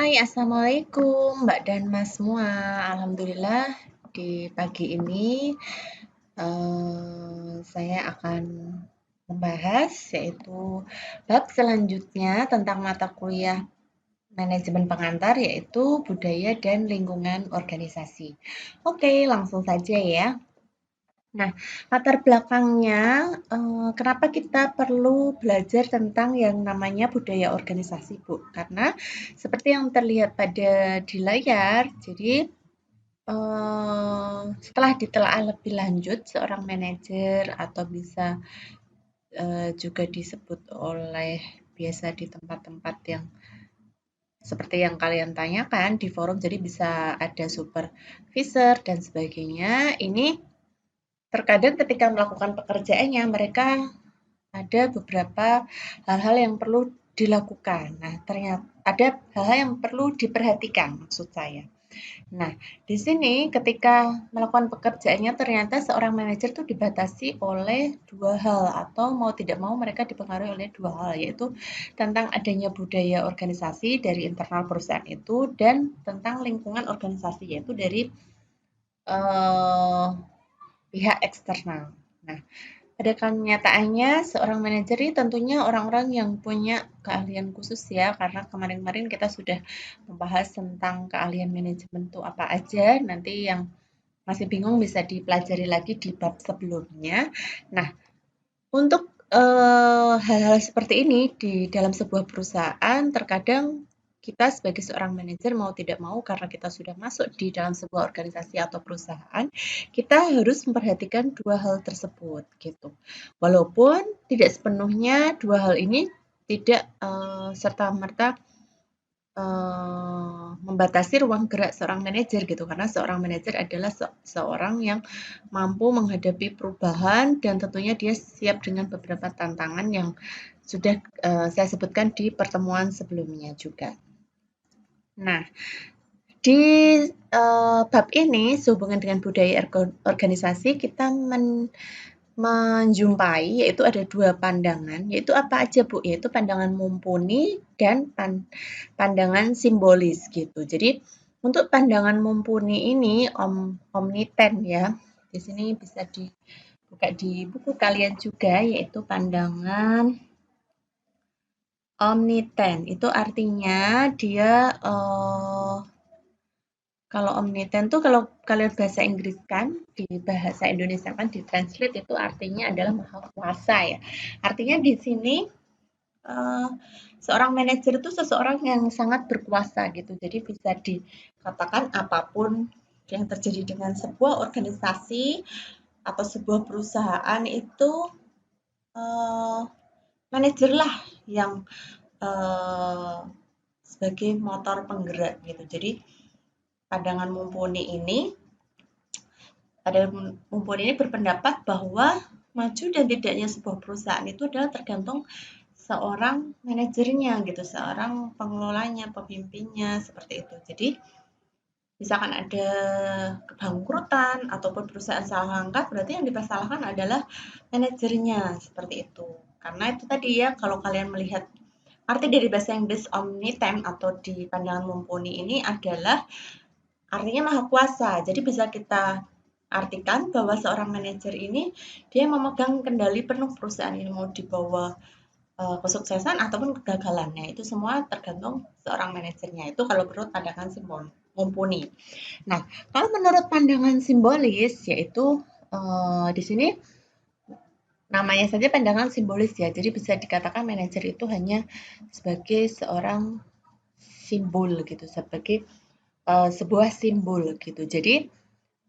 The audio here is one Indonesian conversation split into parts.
Hai, Assalamualaikum Mbak dan Mas semua. Alhamdulillah di pagi ini saya akan membahas yaitu bab selanjutnya tentang mata kuliah manajemen pengantar yaitu budaya dan lingkungan organisasi. Oke, langsung saja ya. Nah, latar belakangnya, kenapa kita perlu belajar tentang yang namanya budaya organisasi, Bu? Karena seperti yang terlihat di layar, jadi setelah ditelaah lebih lanjut, seorang manajer atau bisa juga disebut oleh biasa di tempat-tempat yang seperti yang kalian tanyakan di forum, jadi bisa ada supervisor dan sebagainya. Ini terkadang ketika melakukan pekerjaannya, mereka ada beberapa hal-hal yang perlu dilakukan. Nah, ternyata ada hal-hal yang perlu diperhatikan, maksud saya. Nah, di sini ketika melakukan pekerjaannya, ternyata seorang manajer itu dibatasi oleh dua hal, atau mau tidak mau mereka dipengaruhi oleh dua hal, yaitu tentang adanya budaya organisasi dari internal perusahaan itu, dan tentang lingkungan organisasi, yaitu dari eh, pihak eksternal. Nah, pada kenyataannya, seorang manajer ini tentunya orang-orang yang punya keahlian khusus ya, karena kemarin-kemarin kita sudah membahas tentang keahlian manajemen itu apa aja. Nanti yang masih bingung bisa dipelajari lagi di bab sebelumnya. Nah, untuk hal-hal seperti ini di dalam sebuah perusahaan, terkadang kita sebagai seorang manajer mau tidak mau karena kita sudah masuk di dalam sebuah organisasi atau perusahaan, kita harus memperhatikan dua hal tersebut gitu. Walaupun tidak sepenuhnya dua hal ini tidak serta-merta membatasi ruang gerak seorang manajer gitu, karena seorang manajer adalah seorang yang mampu menghadapi perubahan dan tentunya dia siap dengan beberapa tantangan yang sudah saya sebutkan di pertemuan sebelumnya juga. Nah, di bab ini sehubungan dengan budaya organisasi kita menjumpai yaitu ada dua pandangan, yaitu apa aja Bu? Yaitu pandangan mumpuni dan pandangan simbolis gitu. Jadi untuk pandangan mumpuni ini omniten ya. Di sini bisa dibuka di buku kalian juga, yaitu pandangan omniten. Itu artinya dia kalau omniten tuh kalau kalian bahasa Inggris kan, di bahasa Indonesia kan di translate itu artinya adalah maha kuasa ya. Artinya di sini uh, seorang manajer itu seseorang yang sangat berkuasa gitu. Jadi bisa dikatakan apapun yang terjadi dengan sebuah organisasi atau sebuah perusahaan itu uh, manajerlah yang uh, sebagai motor penggerak gitu. Jadi pandangan mumpuni ini berpendapat bahwa maju dan tidaknya sebuah perusahaan itu adalah tergantung seorang manajernya gitu, seorang pengelolanya, pemimpinnya seperti itu. Jadi misalkan ada kebangkrutan ataupun perusahaan salah langkah, berarti yang dipersalahkan adalah manajernya seperti itu. Karena itu tadi ya, kalau kalian melihat arti dari bahasa Inggris omnitent atau di pandangan mumpuni ini adalah artinya maha kuasa. Jadi bisa kita artikan bahwa seorang manajer ini dia memegang kendali penuh perusahaan ini, mau dibawa kesuksesan ataupun kegagalannya. Itu semua tergantung seorang manajernya. Itu kalau menurut pandangan mumpuni. Nah, kalau menurut pandangan simbolis yaitu di sini namanya saja pandangan simbolis ya. Jadi bisa dikatakan manajer itu hanya sebagai seorang simbol gitu, sebagai sebuah simbol gitu. Jadi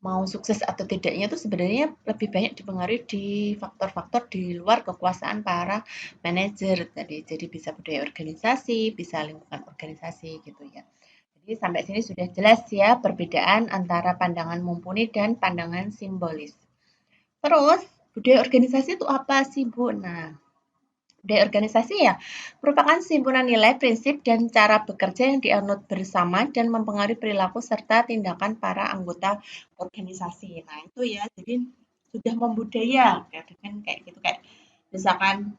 mau sukses atau tidaknya itu sebenarnya lebih banyak dipengaruhi di faktor-faktor di luar kekuasaan para manajer tadi. Jadi bisa budaya organisasi, bisa lingkungan organisasi gitu ya. Jadi sampai sini sudah jelas ya perbedaan antara pandangan mumpuni dan pandangan simbolis. Terus budaya organisasi itu apa sih Bu? Nah, budaya organisasi ya merupakan simpunan nilai, prinsip, dan cara bekerja yang dianut bersama dan mempengaruhi perilaku serta tindakan para anggota organisasi. Nah itu ya, jadi sudah membudaya kayak gitu kayak misalkan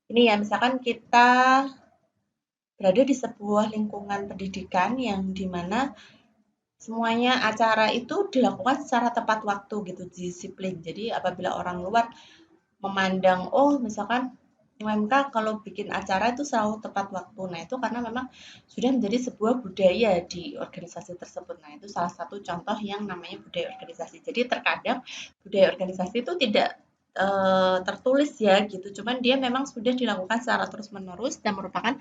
ini ya misalkan kita berada di sebuah lingkungan pendidikan yang dimana semuanya acara itu dilakukan secara tepat waktu gitu, disiplin. Jadi apabila orang luar memandang, oh misalkan UMK kalau bikin acara itu selalu tepat waktu. Nah itu karena memang sudah menjadi sebuah budaya di organisasi tersebut. Nah itu salah satu contoh yang namanya budaya organisasi. Jadi terkadang budaya organisasi itu tidak tertulis ya gitu. Cuman dia memang sudah dilakukan secara terus-menerus dan merupakan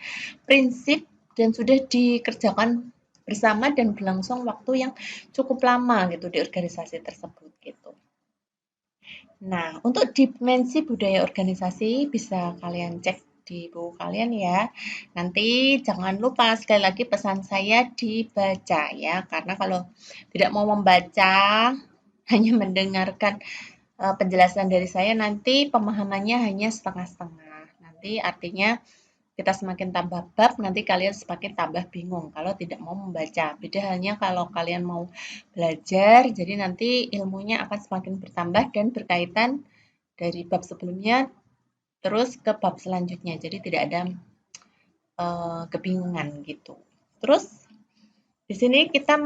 prinsip dan sudah dikerjakan bersama dan berlangsung waktu yang cukup lama gitu di organisasi tersebut gitu. Nah, untuk dimensi budaya organisasi bisa kalian cek di buku kalian ya. Nanti jangan lupa sekali lagi pesan saya dibaca ya, karena kalau tidak mau membaca, hanya mendengarkan penjelasan dari saya nanti pemahamannya hanya setengah-setengah. Nanti artinya kita semakin tambah bab, nanti kalian semakin tambah bingung kalau tidak mau membaca. Beda halnya kalau kalian mau belajar, jadi nanti ilmunya akan semakin bertambah dan berkaitan dari bab sebelumnya terus ke bab selanjutnya. Jadi tidak ada kebingungan gitu. Terus di sini kita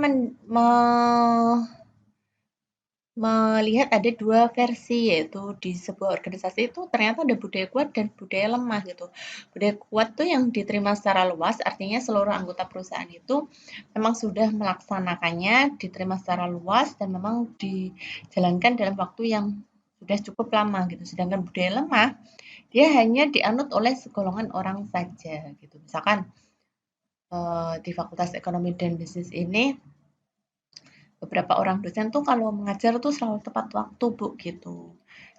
melihat ada dua versi, yaitu di sebuah organisasi itu ternyata ada budaya kuat dan budaya lemah gitu. Budaya kuat tuh yang diterima secara luas, artinya seluruh anggota perusahaan itu memang sudah melaksanakannya, diterima secara luas dan memang dijalankan dalam waktu yang sudah cukup lama gitu. Sedangkan budaya lemah, dia hanya dianut oleh segolongan orang saja gitu. Misalkan di Fakultas Ekonomi dan Bisnis ini beberapa orang dosen tuh kalau mengajar tuh selalu tepat waktu, Bu, gitu.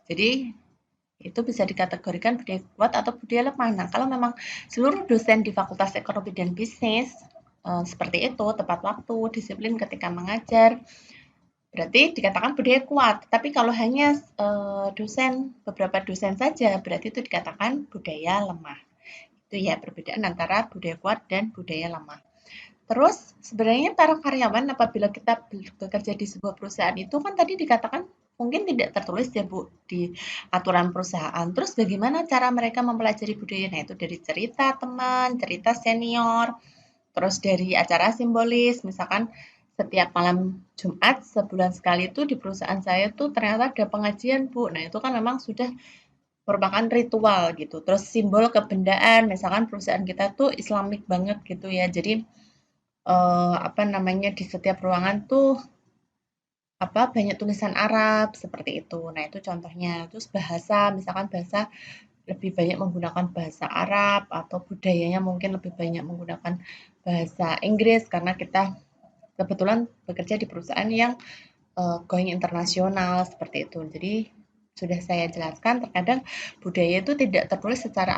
Jadi itu bisa dikategorikan budaya kuat atau budaya lemah. Nah, kalau memang seluruh dosen di Fakultas Ekonomi dan Bisnis seperti itu, tepat waktu, disiplin ketika mengajar, berarti dikatakan budaya kuat. Tapi kalau hanya beberapa dosen saja, berarti itu dikatakan budaya lemah. Itu ya perbedaan antara budaya kuat dan budaya lemah. Terus sebenarnya para karyawan apabila kita bekerja di sebuah perusahaan itu kan tadi dikatakan mungkin tidak tertulis ya Bu di aturan perusahaan. Terus bagaimana cara mereka mempelajari budaya? Nah itu dari cerita teman, cerita senior, terus dari acara simbolis, misalkan setiap malam Jumat sebulan sekali itu di perusahaan saya tuh ternyata ada pengajian Bu. Nah itu kan memang sudah merupakan ritual gitu. Terus simbol kebendaan, misalkan perusahaan kita tuh Islamik banget gitu ya. Jadi apa namanya di setiap ruangan tuh banyak tulisan Arab seperti itu. Nah, itu contohnya. Terus bahasa, misalkan bahasa lebih banyak menggunakan bahasa Arab atau budayanya mungkin lebih banyak menggunakan bahasa Inggris karena kita kebetulan bekerja di perusahaan yang going internasional seperti itu. Jadi sudah saya jelaskan terkadang budaya itu tidak tertulis secara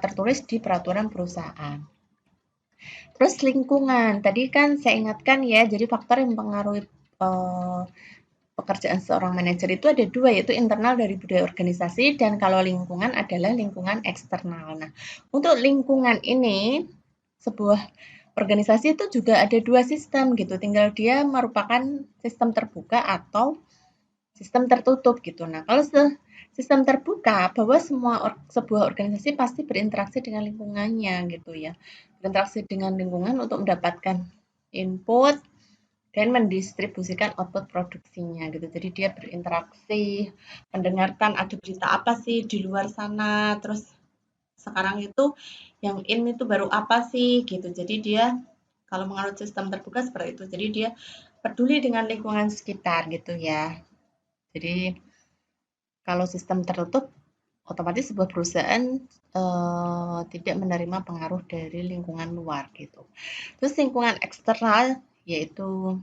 tertulis di peraturan perusahaan. Terus lingkungan, tadi kan saya ingatkan ya, jadi faktor yang mempengaruhi pekerjaan seorang manajer itu ada dua, yaitu internal dari budaya organisasi dan kalau lingkungan adalah lingkungan eksternal. Nah, untuk lingkungan ini, sebuah organisasi itu juga ada dua sistem gitu, tinggal dia merupakan sistem terbuka atau sistem tertutup gitu. Nah, kalau sistem terbuka bahwa sebuah organisasi pasti berinteraksi dengan lingkungannya gitu ya. Berinteraksi dengan lingkungan untuk mendapatkan input dan mendistribusikan output produksinya gitu. Jadi dia berinteraksi, mendengarkan ada berita apa sih di luar sana, terus sekarang itu yang in itu baru apa sih gitu. Jadi dia kalau menganut sistem terbuka seperti itu. Jadi dia peduli dengan lingkungan sekitar gitu ya. Jadi kalau sistem tertutup, otomatis sebuah perusahaan tidak menerima pengaruh dari lingkungan luar gitu. Terus lingkungan eksternal yaitu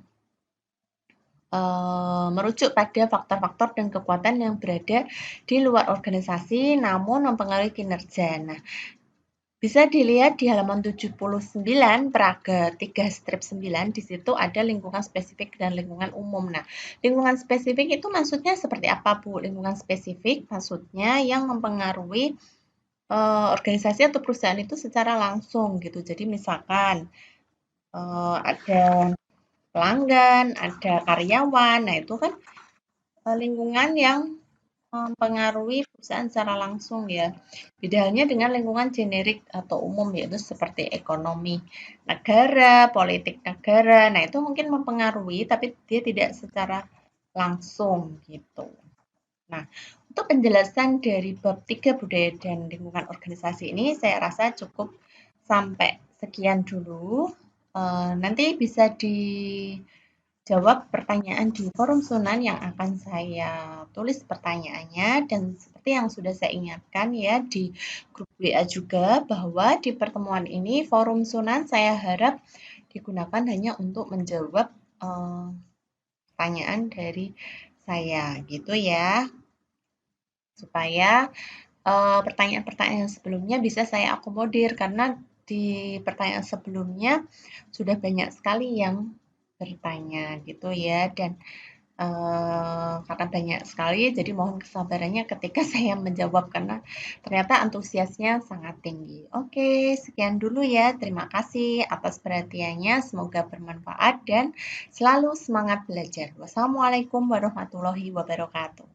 merujuk pada faktor-faktor dan kekuatan yang berada di luar organisasi namun mempengaruhi kinerja. Nah, bisa dilihat di halaman 79 Praga 3 strip 9 di situ ada lingkungan spesifik dan lingkungan umum. Nah, lingkungan spesifik itu maksudnya seperti apa, Bu? Lingkungan spesifik maksudnya yang mempengaruhi organisasi atau perusahaan itu secara langsung gitu. Jadi misalkan ada pelanggan, ada karyawan. Nah, itu kan lingkungan yang mempengaruhi perusahaan secara langsung ya. Beda halnya dengan lingkungan generik atau umum yaitu seperti ekonomi negara, politik negara. Nah, itu mungkin mempengaruhi tapi dia tidak secara langsung gitu. Nah, untuk penjelasan dari bab 3 budaya dan lingkungan organisasi ini saya rasa cukup sampai sekian dulu. Nanti bisa dijawab pertanyaan di forum Sunan yang akan saya tulis pertanyaannya dan seperti yang sudah saya ingatkan ya di grup WA juga bahwa di pertemuan ini forum Sunan saya harap digunakan hanya untuk menjawab pertanyaan dari saya gitu ya supaya pertanyaan-pertanyaan sebelumnya bisa saya akomodir karena di pertanyaan sebelumnya sudah banyak sekali yang bertanya gitu ya dan karena banyak sekali jadi mohon kesabarannya ketika saya menjawab karena ternyata antusiasnya sangat tinggi. Oke, sekian dulu ya. Terima kasih atas perhatiannya. Semoga bermanfaat dan selalu semangat belajar. Wassalamualaikum warahmatullahi wabarakatuh.